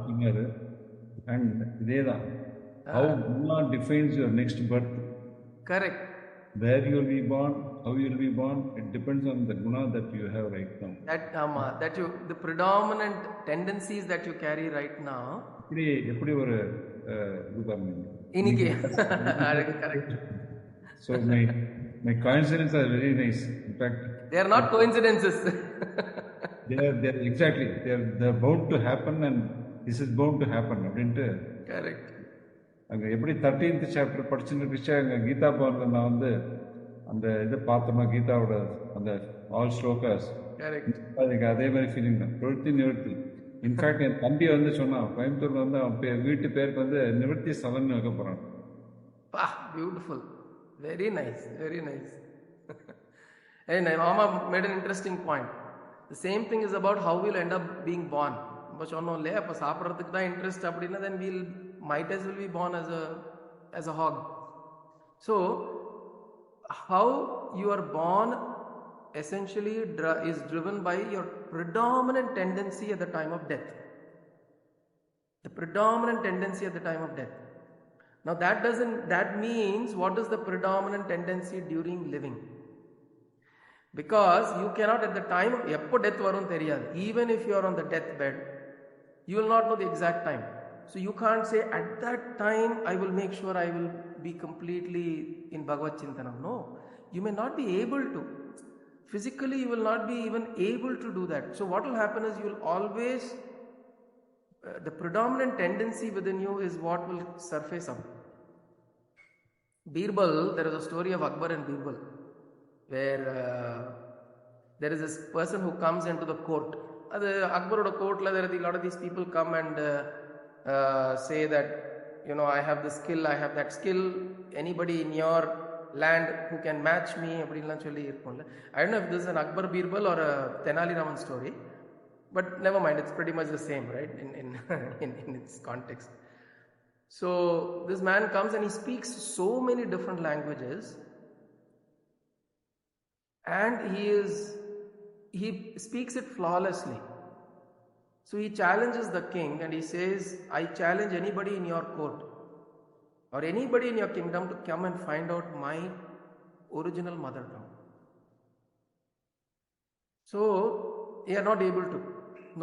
சொன்னாரு. And இதேதான். How Guna defines your next birth. Correct. Where you will be born, how you will be born, it depends on the guna that you have right now. The predominant tendencies that you carry right now. எப்படி ஒரு இது பாருங்க. இன்னைக்கு correct. So my coincidences are very nice. In fact, they are not coincidences. they are exactly. They are bound to happen, and this is bound to happen. அப்படின்ட்டு. Correct. அங்கே எப்படி 13th chapter படிச்சுட்டு இருந்துச்சு, அங்கே கீதா பவனில் நான் அந்த இதை பார்த்தோமா கீதாவோட அந்த ஆல் ஸ்லோகாஸ், கரெக்ட். அதுக்கு அதே மாதிரி ஃபீலிங் தான், பிரவருத்தி நிவர்த்தி. இன்ஃபேக்ட் என் தம்பி வந்து சொன்னான், கோயம்புத்தூர்ல வந்து அவன் வீட்டு பேருக்கு வந்து நிவர்த்தி ஸ்தலம்னு வைக்க போறான். Beautiful, very nice, very nice. And Mama made an interesting point. The same thing is about how we'll end up being born. இப்போ சொன்னோம்ல, அப்போ சாப்பிட்றதுக்கு தான் இன்ட்ரெஸ்ட் அப்படின்னா then we'll might as well be born as a hog. So how you are born essentially is driven by your predominant tendency at the time of death. The predominant tendency at the time of death. Now that means what is the predominant tendency during living? Because you cannot at the time of eppo death varum theriyadu, even if you are on the deathbed, you will not know the exact time. So you can't say at that time I will make sure I will be completely in Bhagavad Chintanam. No, you may not be able to. Physically you will not be even able to do that. So what will happen is you will always the predominant tendency within you is what will surface up. Birbal, there is a story of Akbar and Birbal, where there is this person who comes into the court. Akbaroda court la there a lot of these people come and say that, you know, I have this skill, I have that skill, anybody in your land who can match me அப்படின்லாம் சொல்லி இருக்கும்ல. I don't know if this is an Akbar Birbal or a Tenali Raman story, but never mind, it's pretty much the same, right, in its context. So this man comes and he speaks so many different languages, and he speaks it flawlessly. So he challenges the king and he says, I challenge anybody in your court or anybody in your kingdom to come and find out my original mother tongue. So they are not able to.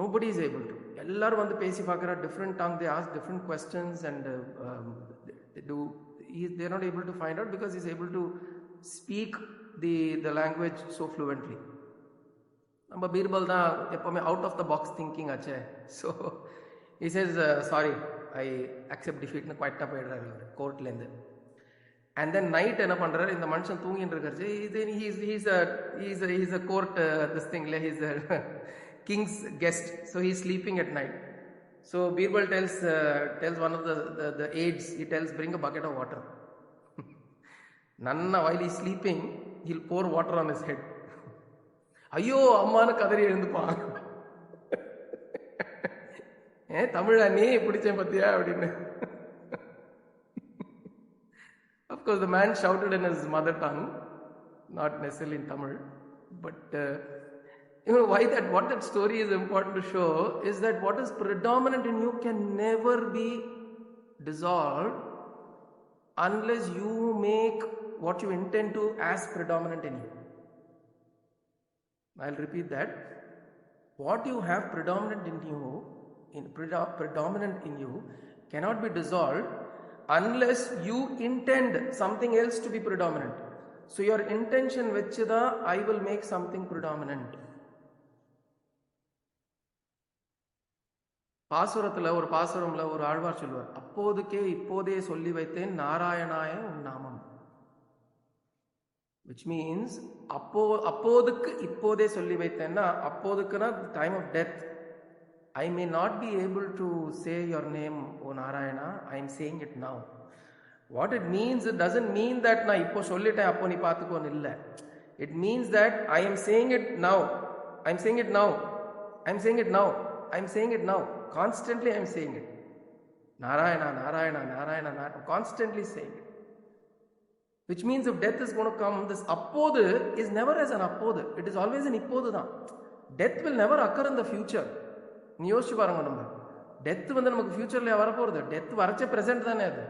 Nobody is able to. Ellarum vandu pesi paakra different tongue, they ask different questions and they are not able to find out because he is able to speak the language so fluently. நம்ம பீர்பல் தான் எப்போவுமே out of the box thinking ஆச்சே. So he says sorry, I accept defeatனு குவைட்டாக போயிடுறாரு இவர் கோர்ட்லேருந்து. And then night என்ன பண்ணுறாரு, இந்த மனுஷன் தூங்கிட்டு இருக்காரு. தென் he's a court this thing, he's a king's guest, so he's sleeping at night. So Birbal tells one of the aides, he tells, bring a bucket of water. Nanna, while he's sleeping, he'll pour water on his head. ஐயோ அம்மானு கதறி எழுந்துப்பான். தமிழா நீ பிடிச்சேன் பத்தியா அப்படின்னு. Of course the man shouted in his mother tongue, not necessarily in Tamil, but you know what that story is important to show is that what is predominant in you can never be dissolved unless you make what you intend to as predominant in you. I'll repeat that. What you have predominant in you cannot be dissolved unless you intend something else to be predominant. So your intention vechida I will make something predominant. பாசுரத்துல ஒரு பாசுரம்ல ஒரு ஆழ்வார் சொல்வார், அப்போதுக்கே இப்போதே சொல்லி வைத்தேன் நாராயணாய உன் நாமம். Which means அப்போதுக்கு இப்போதே சொல்லி வைத்தேன்னா, அப்போதுக்குன்னா time of death, I may not be able to say your name, O Narayana, I am saying it now. What it means, it doesn't mean that நான் இப்போ சொல்லிட்டேன் அப்போ நீ பார்த்துக்கோன்னு இல்லை. It means that I am saying it now, I am saying it now, I am saying it now, I am saying it now, constantly I am saying it. Narayana, Narayana, Narayana, Narayana, constantly saying it. Which means if death is going to come, this appodu is never as an appodu, it is always an ippodu தான். Death will never occur in the future. நீ யோசிச்சு பாருங்க, நம்ம death வந்து நமக்கு ஃபியூச்சர்ல வரப்போறது, death வரைச்ச present தானே அது.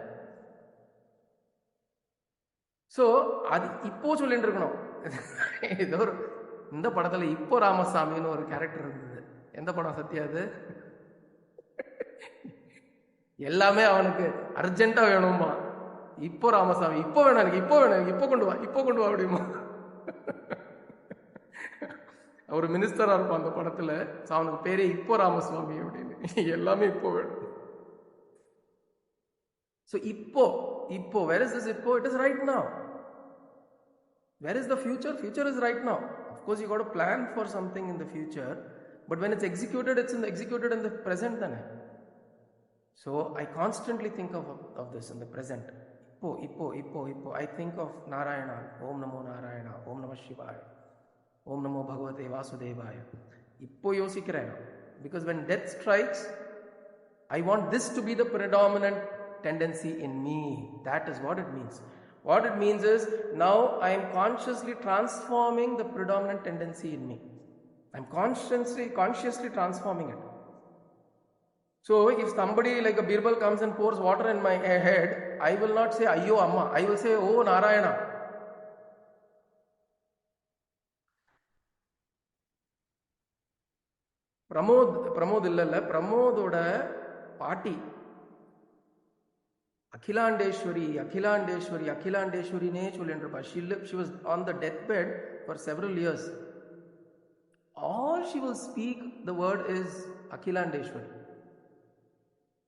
ஸோ அது இப்போ சொல்லிட்டு இருக்கணும். ஏதோ ஒரு இந்த படத்துல இப்போ ராமசாமின்னு ஒரு கேரக்டர் இருந்தது. எந்த படம் சத்யா அது? எல்லாமே அவனுக்கு அர்ஜென்ட்டா வேணுமா, இப்போ ராமசாமி, இப்போ வேணும் எனக்கு, இப்போ வேணும், இப்போ கொண்டு வா, இப்போ கொண்டு வா அப்படிமா. ஒரு மினிஸ்டரா இருப்பான் அந்த படத்துல. அவனுக்கு பேரே இப்போ ராமசுவாமி அப்படின்னு. எல்லாமே இப்போ வேணும். So இப்போ where is this இப்போ? It is right now. Where is the future? Future is right now. Of course, you got to plan for something in the future, but when it's executed, it's executed in the present. So I constantly think of this in the present. Ippo. I think of Narayana. Om Namo Narayana. Om Namah Shivaya. Om Namo Bhagavate Vasudevaya. Ippo yosikirena. Because when death strikes, I want this to be the predominant tendency in me. That is what it means. What it means is, now I am consciously transforming the predominant tendency in me. I am consciously transforming it. So if somebody like a Birbal comes and pours water in my head, I will not say, Ayyo Amma. I will say, Oh Narayana. Pramod illalla, Pramododa party. Akhilandeshwari ne Chulendrapa. She was on the deathbed for several years. All she will speak, the word is Akhilandeshwari.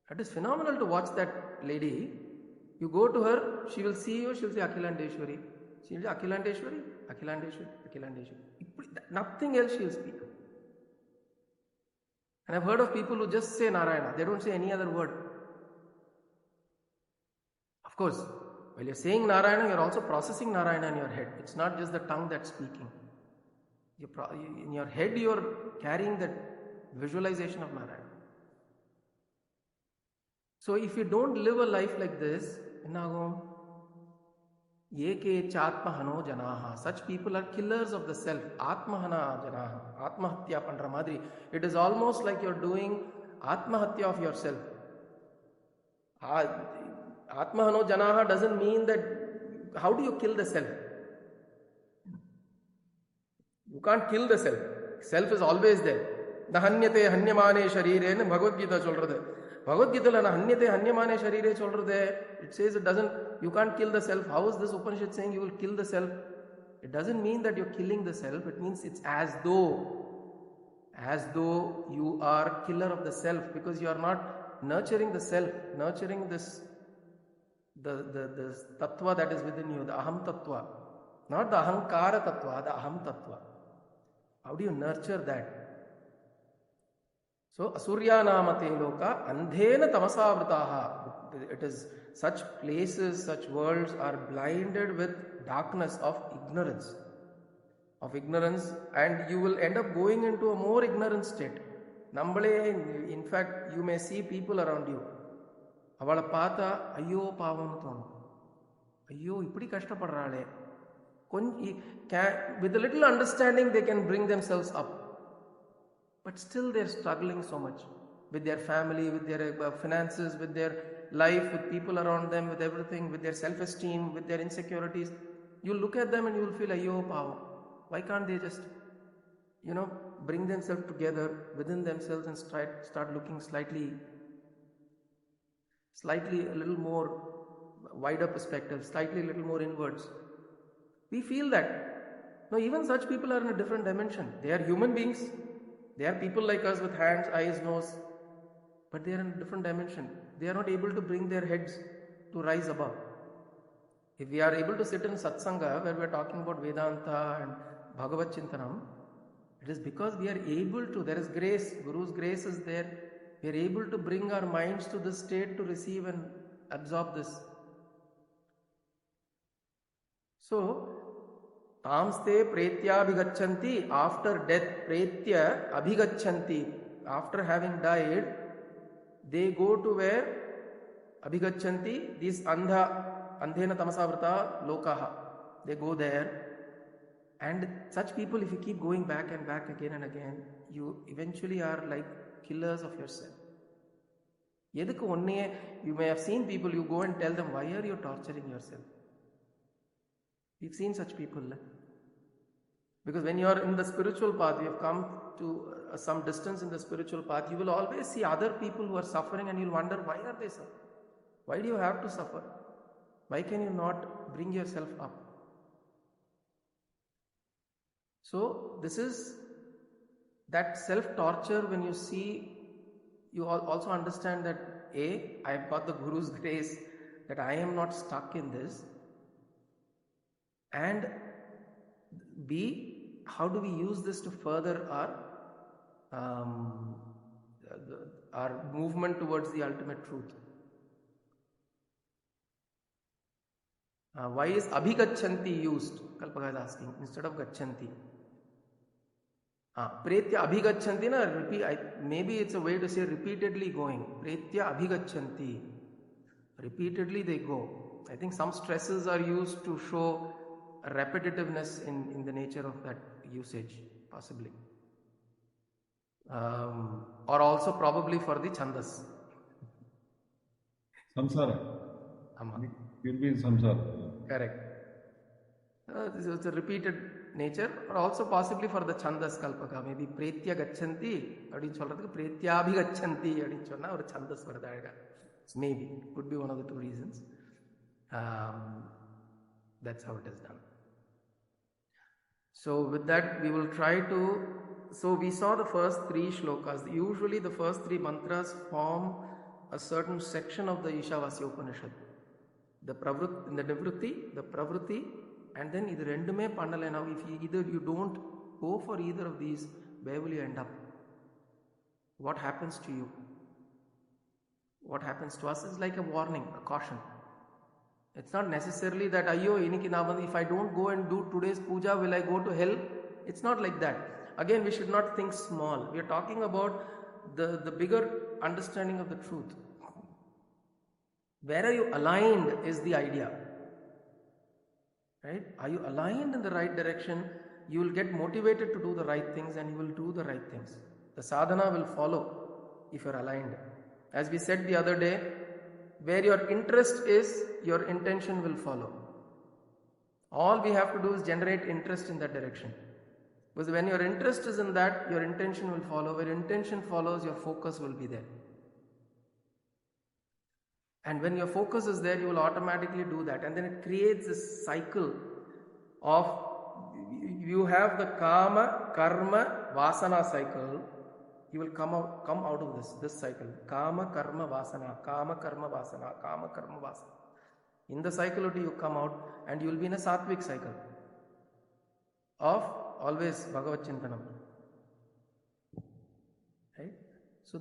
That is phenomenal to watch that lady. You go to her, she will see you, she will say Akhilandeshwari. She will say Akhilandeshwari. Nothing else she will speak. And I've heard of people who just say Narayana. They don't say any other word. Of course, while you're saying Narayana, you're also processing Narayana in your head. It's not just the tongue that's speaking. In your head, you're carrying that visualization of Narayana. So if you don't live a life like this, Yeke chatmahano janaha. Such people are killers of the self. Atmahana janaha. Atmahatya pandra madri. It is almost like you're doing atmahatya of yourself. Atmahano janaha doesn't mean that, how do you kill the self? You can't kill the self. Self is always there. Nahanyate hanyamane sharire ne Bhagavad Gita solradhu. Bhagavad Gita la nahanyate hanyamane sharire solradhu. It says you can't kill the self. How is this Upanishad saying you will kill the self? It doesn't mean that you're killing the self. It means it's as though you are killer of the self, because you are not nurturing the self, nurturing this the tattva that is within you, the aham tattva, not the ahankara tattva, the aham tattva. How do you nurture that? So asurya namate loka andhena tamasavritaha. It is such places, such worlds are blinded with darkness of ignorance, and you will end up going into a more ignorant state. In fact, you may see people around you. Avala paatha ayyo pavam thonu. Ayyo ipdi kashtapadrale. With a little understanding, they can bring themselves up. But still they're struggling so much with their family, with their finances, with their life, with people around them, with everything, with their self-esteem, with their insecurities. You look at them and you will feel, ayyo pavam. Why can't they just, bring themselves together within themselves and start looking slightly a little more wider perspective, slightly a little more inwards. We feel that. No, even such people are in a different dimension. They are human beings. They are people like us with hands, eyes, nose. But they are in a different dimension. They are not able to bring their heads to rise above. If we are able to sit in satsanga where we are talking about Vedanta and Bhagavad Chintanam, it is because we are able to, there is grace, Guru's grace is there. We are able to bring our minds to this state to receive and absorb this. So, tamste pretya abhigachanti, after death, pretya abhigachanti, after having died, they go to where? Abhigachanti, these andhena tamasavrita lokaha. They go there. And such people, if you keep going back and back again and again, you eventually are like killers of yourself. You may have seen people, you go and tell them, why are you torturing yourself? We've seen such people. Because when you are in the spiritual path, you have come to some distance in the spiritual path, you will always see other people who are suffering and you'll wonder, why are they suffering? Why do you have to suffer? Why can you not bring yourself up? So this is that self-torture. When you see, you also understand that I have got the Guru's grace, that I am not stuck in this, and B, how do we use this to further our movement towards the ultimate truth? Why is abhigachanti used? Kalpaka is asking, instead of gachanti. Pretya abhigachanti, maybe it's a way to say repeatedly going. Pretya abhigachanti. Repeatedly they go. I think some stresses are used to show a repetitiveness in the nature of that usage, possibly. Or also probably for the chandas. Samsara. You'll be in samsara. Correct. It's a repeated nature, or also possibly for the chandas kalpaka. Maybe pretya gachanti, adin solradhukku pretya abhigachanti adin sonna or chandas varudhaga. Maybe could be one of the two reasons. That's how it is done. So with that we will try to. So we saw the first 3 shlokas. Usually the first 3 mantras form a certain section of the Iśāvāsya Upanishad. The nivrutti, the pravrutti, and then idu rendume pannala. Now if you don't go for either of these, where will you end up? What happens to you? What happens to us is like a warning, a caution. It's not necessarily that if I don't go and do today's puja, will I go to hell? It's not like that. Again, we should not think small. We are talking about the bigger understanding of the truth. Where are you aligned is the idea. Right? Are you aligned in the right direction? You will get motivated to do the right things and you will do the right things. The sadhana will follow if you are aligned. As we said the other day, where your interest is, your intention will follow. All we have to do is generate interest in that direction. Because when your interest is in that, your intention will follow. Where intention follows, your focus will be there. And when your focus is there, you will automatically do that. And then it creates this cycle of, you have the kama, karma, vasana cycle. You will come out of this cycle. Kama, karma, vasana, kama, karma, vasana, kama, karma, vasana. In the cycle you come out and you will be in a sattvic cycle of always Bhagavad Chintanam. Right? So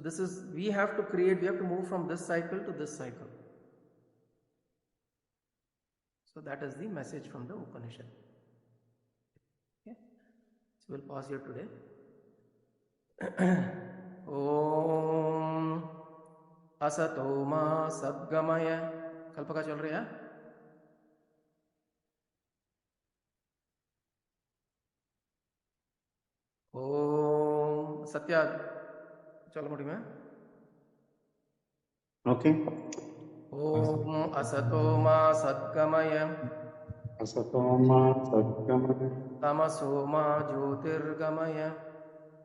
we have to move from this cycle to this cycle. So that is the message from the Upanishad. Okay? So we'll pause here today. Om Asato Ma Sadgamaya. Kalpaka chal raha hai? Om Satya chalo mudiyuma? Okay. Om Asato Ma Sadgamaya. Asato Ma Sadgamaya. Tamaso Ma Jyotirgamaya.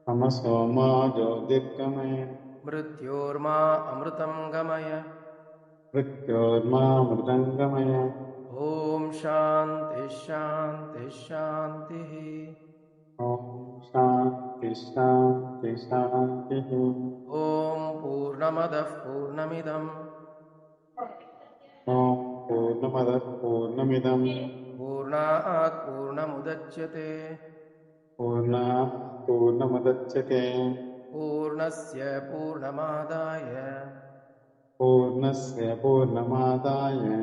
Tamaso Ma Jyotirgamaya. Mrityorma Amrutam Gamaya. Mrityorma Amrutam Gamaya. Om Shanti Shanti Shanti. Om Shanti Shanti Shanti. Om Purnamadah Purnamidam. Om Purnamadah Purnamidam. Purnat Purnamudachyate. Purnat Purnamudachyate. Purnasya Purnamadaya. Purnasya Purnamadaya.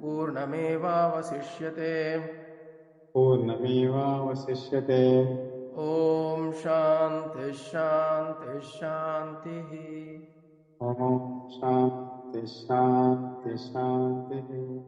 Purnameva Vasishyate. Purnameva Vasishyate. Om Shanti Shanti Shanti. Om Shanti Shanti Shanti.